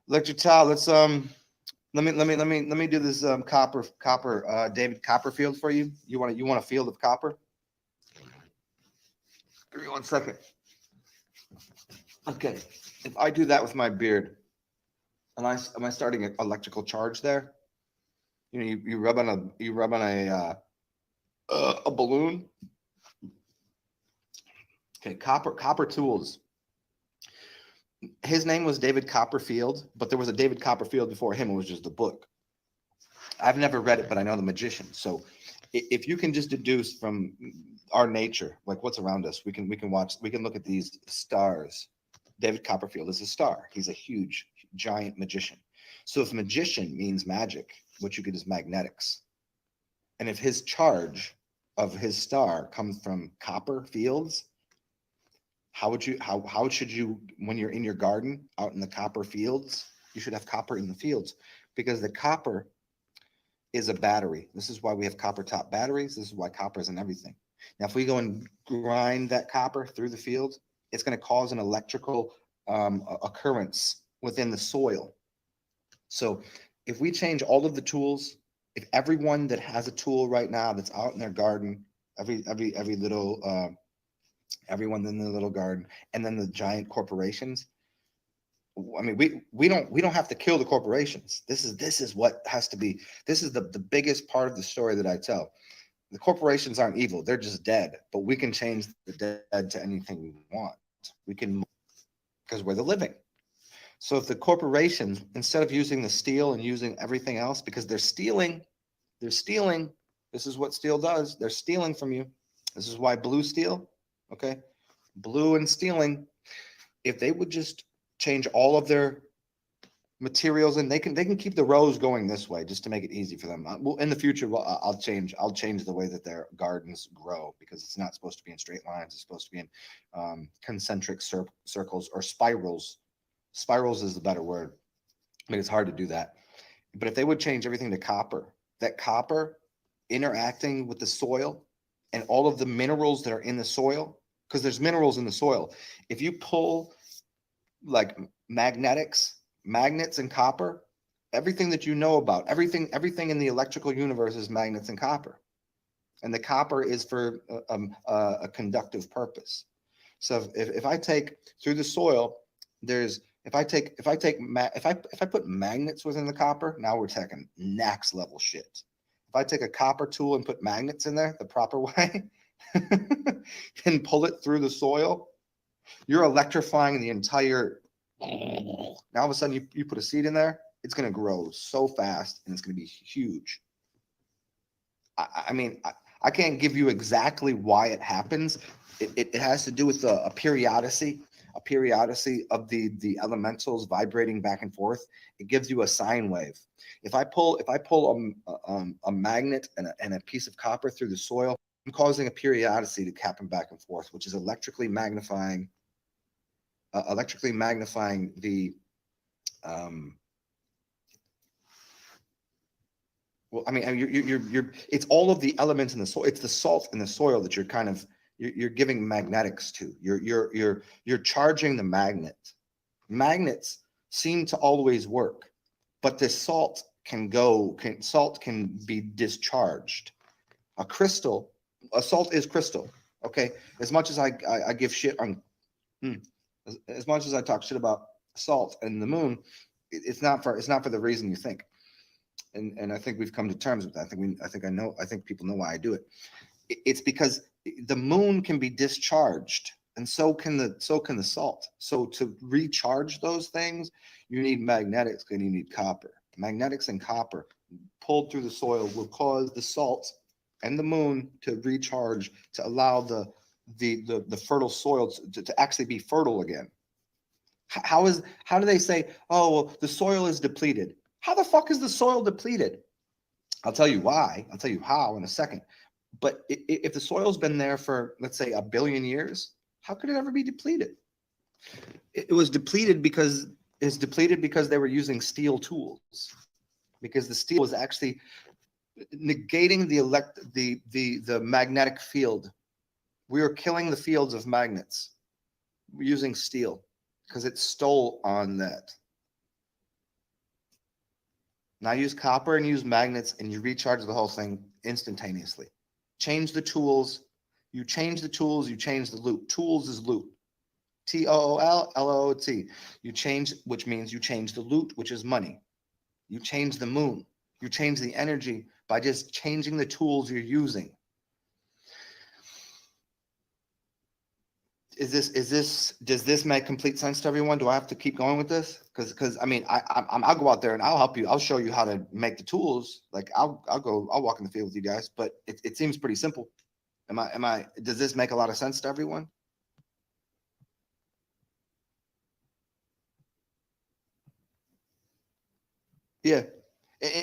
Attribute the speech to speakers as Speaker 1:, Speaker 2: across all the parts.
Speaker 1: Electric Tile, let's let me do this copper David Copperfield for you. You want a field of copper? Give me 1 second. Okay. If I do that with my beard, and am I starting an electrical charge there? You know, you rub on a balloon. Okay, copper tools. His name was David Copperfield, but there was a David Copperfield before him. It was just a book. I've never read it, but I know the magician. So if you can just deduce from our nature, like what's around us, we can look at these stars. David Copperfield is a star. He's a huge, giant magician. So if magician means magic, what you get is magnetics. And if his charge of his star comes from copper fields, how should you, when you're in your garden out in the copper fields, you should have copper in the fields, because the copper is a battery. This is why we have copper top batteries. This is why copper is in everything. Now, if we go and grind that copper through the field, it's going to cause an electrical occurrence within the soil. So if we change all of the tools, if everyone that has a tool right now that's out in their garden, every little everyone in the little garden, and then the giant corporations. I mean, we don't have to kill the corporations. This is what has to be. This is the biggest part of the story that I tell. The corporations aren't evil; they're just dead. But we can change the dead to anything we want. We can, because we're the living. So if the corporations, instead of using the steel and using everything else, because they're stealing. This is what steel does. They're stealing from you. This is why blue steel. Okay, blue and stealing. If they would just change all of their materials, and they can keep the rows going this way just to make it easy for them. Well, in the future, I'll change the way that their gardens grow, because it's not supposed to be in straight lines. It's supposed to be in concentric circles or spirals. Spirals is the better word. I mean, it's hard to do that. But if they would change everything to copper, that copper interacting with the soil and all of the minerals that are in the soil, because there's minerals in the soil. If you pull like magnets and copper, everything that you know about, everything in the electrical universe is magnets and copper. And the copper is for a conductive purpose. So if I take through the soil, if I put magnets within the copper, now we're talking next level shit. If I take a copper tool and put magnets in there the proper way and pull it through the soil, you're electrifying the entire. Now all of a sudden you put a seed in there, it's going to grow so fast and it's going to be huge. I mean, I can't give you exactly why it happens. It has to do with a periodicity, of the elementals vibrating back and forth. It gives you a sine wave. If I pull a magnet and a piece of copper through the soil, I'm causing a periodicity to happen back and forth, which is electrically magnifying the well, I mean, it's all of the elements in the soil. It's the salt in the soil that you're giving magnetics to. You're charging the magnet. Magnets seem to always work, but this salt can be discharged. A salt is crystal. Okay, as much as I give shit on, as much as I talk shit about salt and the moon, it's not for the reason you think. And I think we've come to terms with that. I think people know why I do it. It's because the moon can be discharged, and so can the salt. So to recharge those things, you need magnetics and you need copper. Magnetics and copper pulled through the soil will cause the salt and the moon to recharge, to allow the fertile soil to actually be fertile again. How do they say, oh, well, the soil is depleted? How the fuck is the soil depleted? I'll tell you why. I'll tell you how in a second. But if the soil's been there for, let's say, 1 billion years, how could it ever be depleted? It was depleted because they were using steel tools. Because the steel was actually negating the magnetic field. We were killing the fields of magnets using steel because it stole on that. Now use copper and use magnets, and you recharge the whole thing instantaneously. Change the tools. You change the tools, you change the loot. Tools is loot. TOOL, You change, which means you change the loot, which is money. You change the moon. You change the energy by just changing the tools you're using. Does this make complete sense to everyone? Do I have to keep going with this? Because I mean, I'll go out there and I'll help you. I'll show you how to make the tools. Like I'll walk in the field with you guys, but it seems pretty simple. Does this make a lot of sense to everyone? Yeah.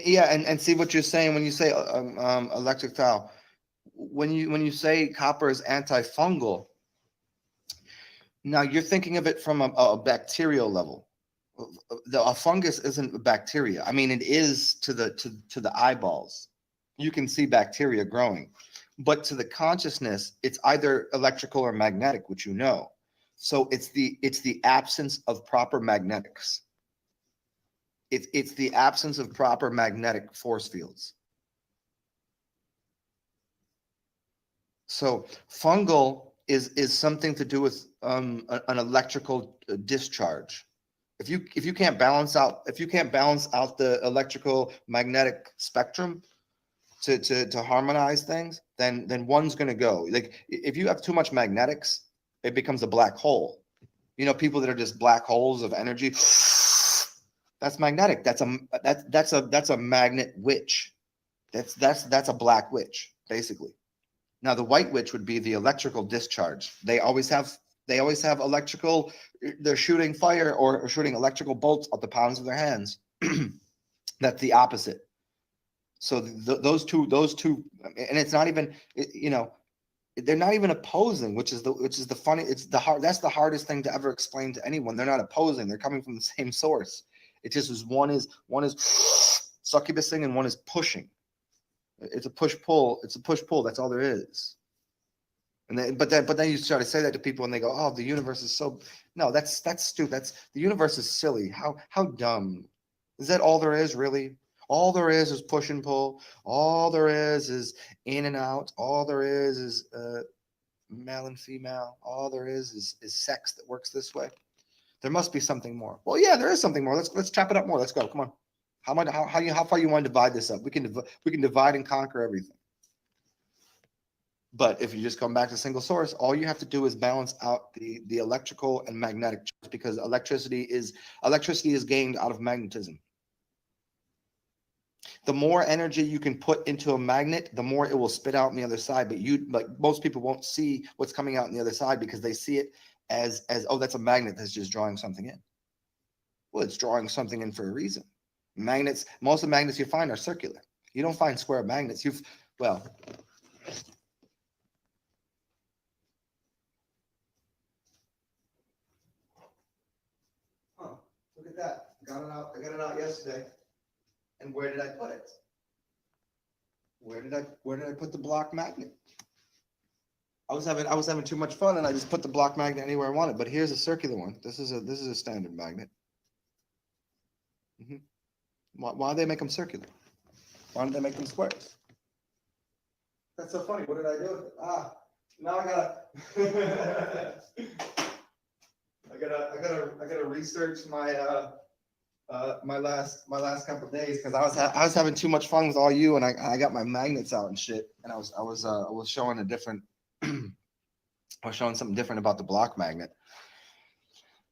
Speaker 1: Yeah, and see what you're saying when you say electric towel. When you say copper is antifungal, now you're thinking of it from a bacterial level. A fungus isn't a bacteria. I mean, it is to the eyeballs. You can see bacteria growing, but to the consciousness, it's either electrical or magnetic, which you know. So it's the absence of proper magnetics. It's the absence of proper magnetic force fields. So fungal is something to do with an electrical discharge. If you can't balance out the electrical magnetic spectrum to harmonize things, then one's going to go. Like if you have too much magnetics, it becomes a black hole. You know, people that are just black holes of energy. That's magnetic. That's a magnet witch. That's a black witch, basically. Now the white witch would be the electrical discharge. They always have electrical. They're shooting fire or shooting electrical bolts out the palms of their hands. That's the opposite. So those two, and it's not even, you know, they're not even opposing, which is the funny. That's the hardest thing to ever explain to anyone. They're not opposing. They're coming from the same source. It just is one is succubusing and one is pushing. It's a push pull. It's a push pull. That's all there is. But then you start to say that to people and they go, "Oh, the universe is so." No, that's stupid. The universe is silly. How dumb. Is that all there is, really? All there is push and pull. All there is in and out. All there is male and female. All there is sex that works this way. There must be something more. Well, yeah, there is something more. Let's chop it up more. Let's go. Come on. How far you want to divide this up? We can divide and conquer everything. But if you just come back to single source, all you have to do is balance out the electrical and magnetic charge, because electricity is gained out of magnetism. The more energy you can put into a magnet, the more it will spit out on the other side. But most people won't see what's coming out on the other side because they see it as oh, that's a magnet that's just drawing something in. Well, it's drawing something in for a reason. Magnets, most of the magnets you find are circular. You don't find square magnets. Well, look at that. I got it out yesterday. And where did I put it? Where did I put the block magnet? I was having too much fun and I just put the block magnet anywhere I wanted. But here's a circular one. This is a standard magnet. Why do they make them circular? Why don't they make them squares? That's so funny. What did I do with it? Now I gotta research my my last couple of days because I was having too much fun with all you and I got my magnets out and shit and I was showing a different I was showing something different about the block magnet.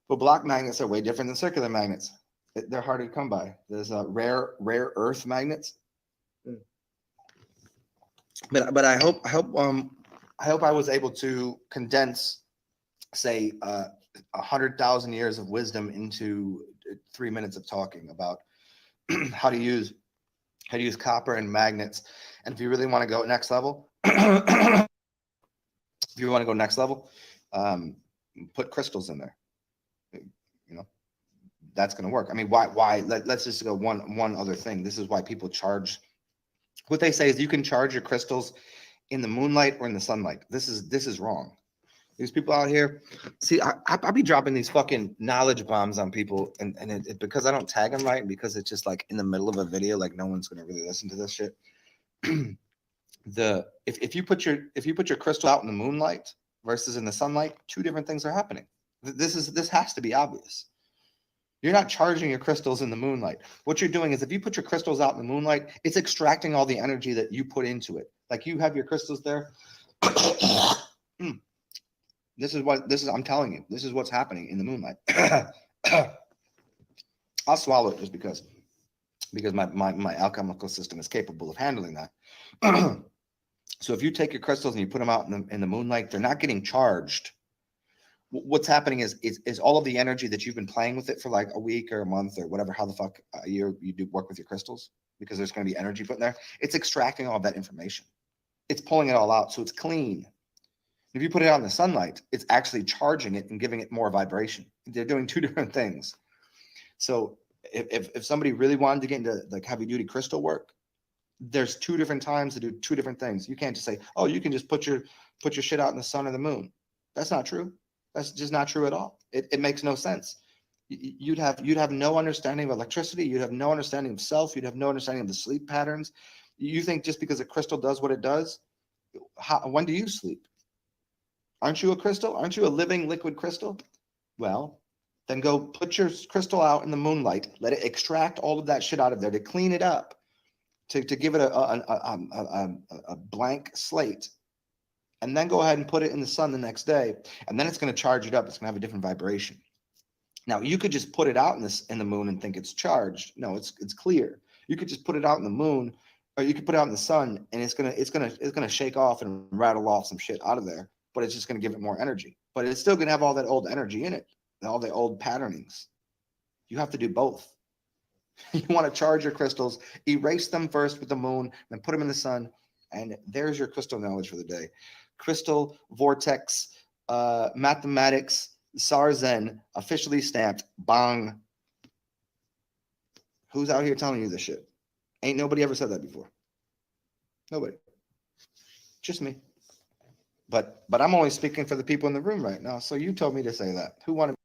Speaker 1: But block magnets are way different than circular magnets. They're harder to come by. There's rare earth magnets. But I hope I was able to condense, say, 100,000 years of wisdom into 3 minutes of talking about how to use copper and magnets. And if you really want to go next level, put crystals in there. You know, that's going to work. I mean, why? Let's just go one other thing. This is why people charge. What they say is you can charge your crystals in the moonlight or in the sunlight. This is wrong. These people out here, see, I be dropping these fucking knowledge bombs on people, and it because I don't tag them right, and because it's just like in the middle of a video, like no one's gonna really listen to this shit. If you put your crystal out in the moonlight versus in the sunlight, two different things are happening. This has to be obvious. You're not charging your crystals in the moonlight. What you're doing is if you put your crystals out in the moonlight, it's extracting all the energy that you put into it. Like you have your crystals there. I'm telling you, this is what's happening in the moonlight. I'll swallow it just because my alchemical system is capable of handling that. So if you take your crystals and you put them out in the moonlight, they're not getting charged. What's happening is all of the energy that you've been playing with it for like a week or a month or whatever, how the fuck you do work with your crystals, because there's going to be energy put in there. It's extracting all of that information. It's pulling it all out, so it's clean. If you put it out in the sunlight, it's actually charging it and giving it more vibration. They're doing two different things. So if somebody really wanted to get into like heavy duty crystal work, there's two different times to do two different things. You can't just say, oh, you can just put your shit out in the sun or the moon. That's not true. That's just not true at all. It makes no sense. You'd have no understanding of electricity. You'd have no understanding of self. You'd have no understanding of the sleep patterns. You think just because a crystal does what it does, when do you sleep? Aren't you a crystal? Aren't you a living liquid crystal? Well, then go put your crystal out in the moonlight. Let it extract all of that shit out of there to clean it up, to give it a blank slate. And then go ahead and put it in the sun the next day, and then it's going to charge it up. It's going to have a different vibration. Now, you could just put it out in the moon and think it's charged. No, it's clear. You could just put it out in the moon, or you could put it out in the sun, and it's gonna shake off and rattle off some shit out of there. But it's just going to give it more energy. But it's still going to have all that old energy in it, all the old patternings. You have to do both. You want to charge your crystals, erase them first with the moon, then put them in the sun, and there's your crystal knowledge for the day. Crystal Vortex Mathematics Sarzen officially stamped. Bong. Who's out here telling you this shit? Ain't nobody ever said that before. Nobody. Just me. But I'm only speaking for the people in the room right now. So you told me to say that. Who wanted